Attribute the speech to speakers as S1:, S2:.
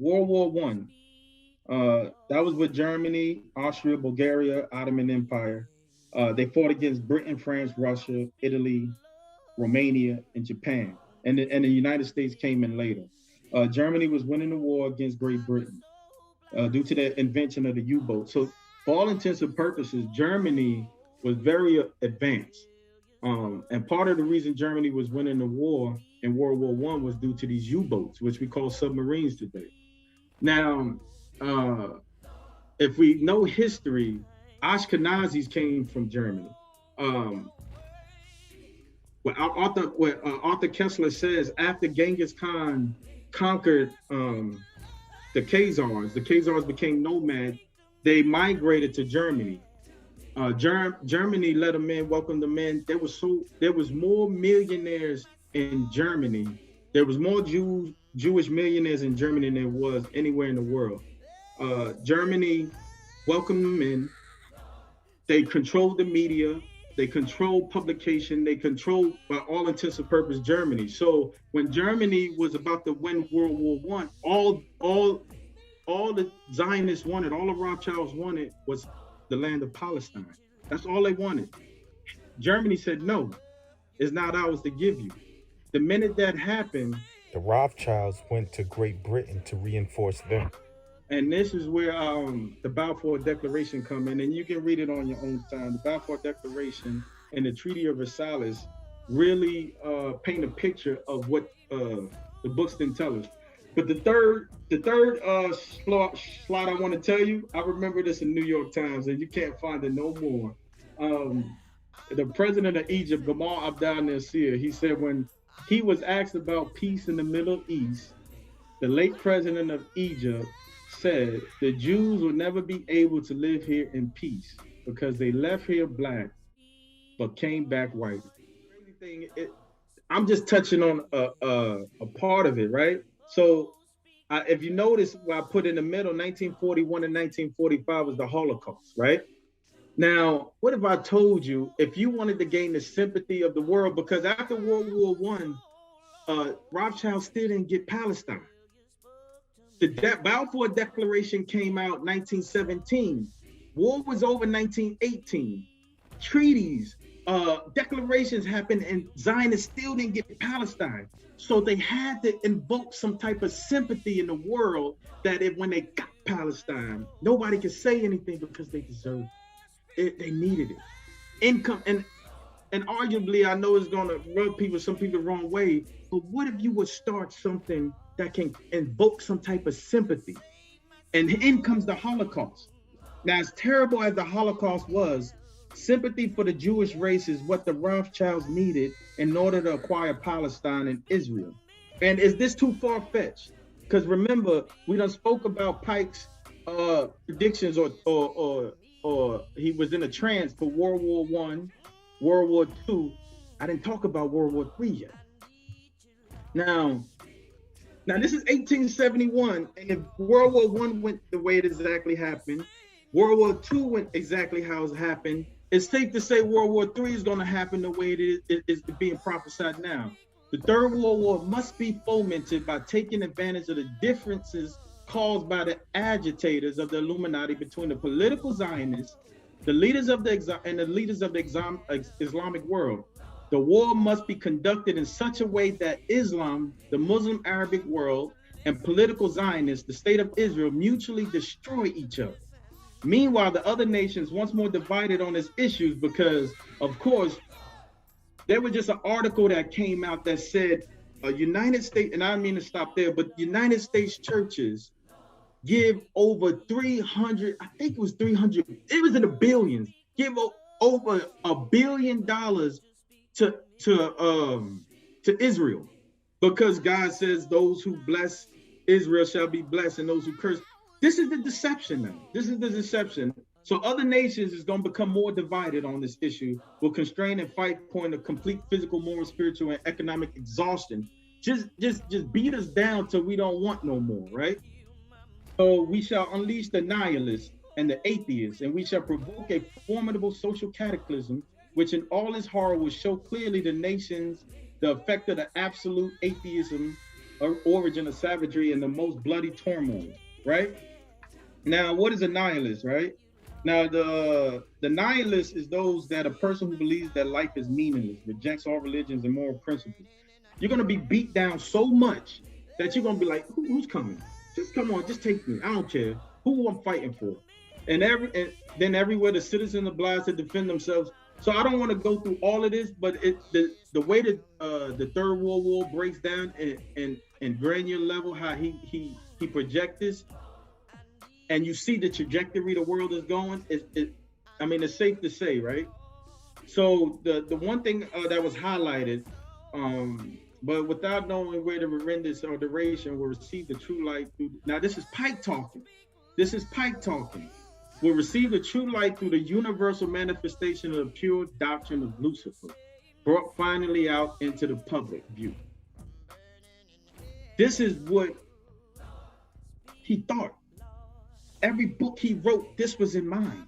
S1: World War One. That was with Germany, Austria, Bulgaria, Ottoman Empire. They fought against Britain, France, Russia, Italy, Romania, and Japan. And the United States came in later. Germany was winning the war against Great Britain due to the invention of the U-boat. So, for all intents and purposes, Germany was very advanced. And part of the reason Germany was winning the war in World War One was due to these U-boats, which we call submarines today. Now, uh, if we know history, Ashkenazis came from Germany. Um, what Arthur Kessler says, after Genghis Khan conquered the Khazars became nomad. They migrated to Germany. Germany let them in, welcomed them in. There was more millionaires in Germany. There was more Jewish millionaires in Germany than there was anywhere in the world. Germany welcomed them in. They controlled the media. They controlled publication. They controlled, by all intents and purposes, Germany. So when Germany was about to win World War One, all the Zionists wanted, all the Rothschilds wanted, was the land of Palestine. That's all they wanted. Germany said, no, it's not ours to give you. The minute that happened,
S2: the Rothschilds went to Great Britain to reinforce them.
S1: And this is where the Balfour Declaration come in, and you can read it on your own time. The Balfour Declaration and the Treaty of Versailles really paint a picture of what the books didn't tell us. But the third slide I want to tell you, I remember this in New York Times, and you can't find it no more. The president of Egypt, Gamal Abdel Nasser, he said when he was asked about peace in the Middle East, the late president of Egypt said the Jews will never be able to live here in peace because they left here black but came back white. I'm just touching on a part of it, right? So if you notice what I put in the middle, 1941 and 1945 was the Holocaust, right? Now, what if I told you, if you wanted to gain the sympathy of the world, because after World War One, Rothschild still didn't get Palestine. The Balfour Declaration came out 1917. War was over 1918. Treaties, declarations happened, and Zionists still didn't get Palestine. So they had to invoke some type of sympathy in the world that if when they got Palestine, nobody could say anything because they deserved it. They needed it. Income, and arguably, I know it's gonna rub some people the wrong way, but what if you would start something that can invoke some type of sympathy? And in comes the Holocaust. Now, as terrible as the Holocaust was, sympathy for the Jewish race is what the Rothschilds needed in order to acquire Palestine and Israel. And is this too far-fetched? Because remember, we done spoke about Pike's predictions, or he was in a trance for World War One, World War II. I didn't talk about World War III yet. Now this is 1871, and if World War One went the way it exactly happened, World War II went exactly how it happened, it's safe to say World War III is going to happen the way it is being prophesied now. The Third World War must be fomented by taking advantage of the differences caused by the agitators of the Illuminati between the political Zionists, the leaders of the Islamic world. The war must be conducted in such a way that Islam, the Muslim Arabic world, and political Zionists, the state of Israel, mutually destroy each other. Meanwhile, the other nations once more divided on these issues because, of course, there was just an article that came out that said United States, and I don't mean to stop there, but United States churches give over 300, I think it was 300, it was in the billions, give over $1 billion to Israel, because God says those who bless Israel shall be blessed and those who curse. This is the deception now. This is the deception. So other nations is going to become more divided on this issue, will constrain and fight point of complete physical, moral, spiritual, and economic exhaustion. Just beat us down till we don't want no more, right? So we shall unleash the nihilists and the atheists, and we shall provoke a formidable social cataclysm, which in all its horror will show clearly the nations the effect of the absolute atheism origin of savagery and the most bloody turmoil, right? Now, what is a nihilist, right? Now, the nihilist is those that a person who believes that life is meaningless, rejects all religions and moral principles. You're gonna be beat down so much that you're gonna be like, who's coming? Just come on, just take me. I don't care who I'm fighting for. And then everywhere the citizens are obliged to defend themselves. So I don't want to go through all of this, but the way that the Third World War breaks down in granular level, how he projects this, and you see the trajectory the world is going. I mean, it's safe to say, right? So the one thing that was highlighted, but without knowing where the horrendous or duration will receive the true light through. Now this is Pike talking. This is Pike talking. Will receive the true light through the universal manifestation of the pure doctrine of Lucifer, brought finally out into the public view. This is what he thought. Every book he wrote, this was in mind.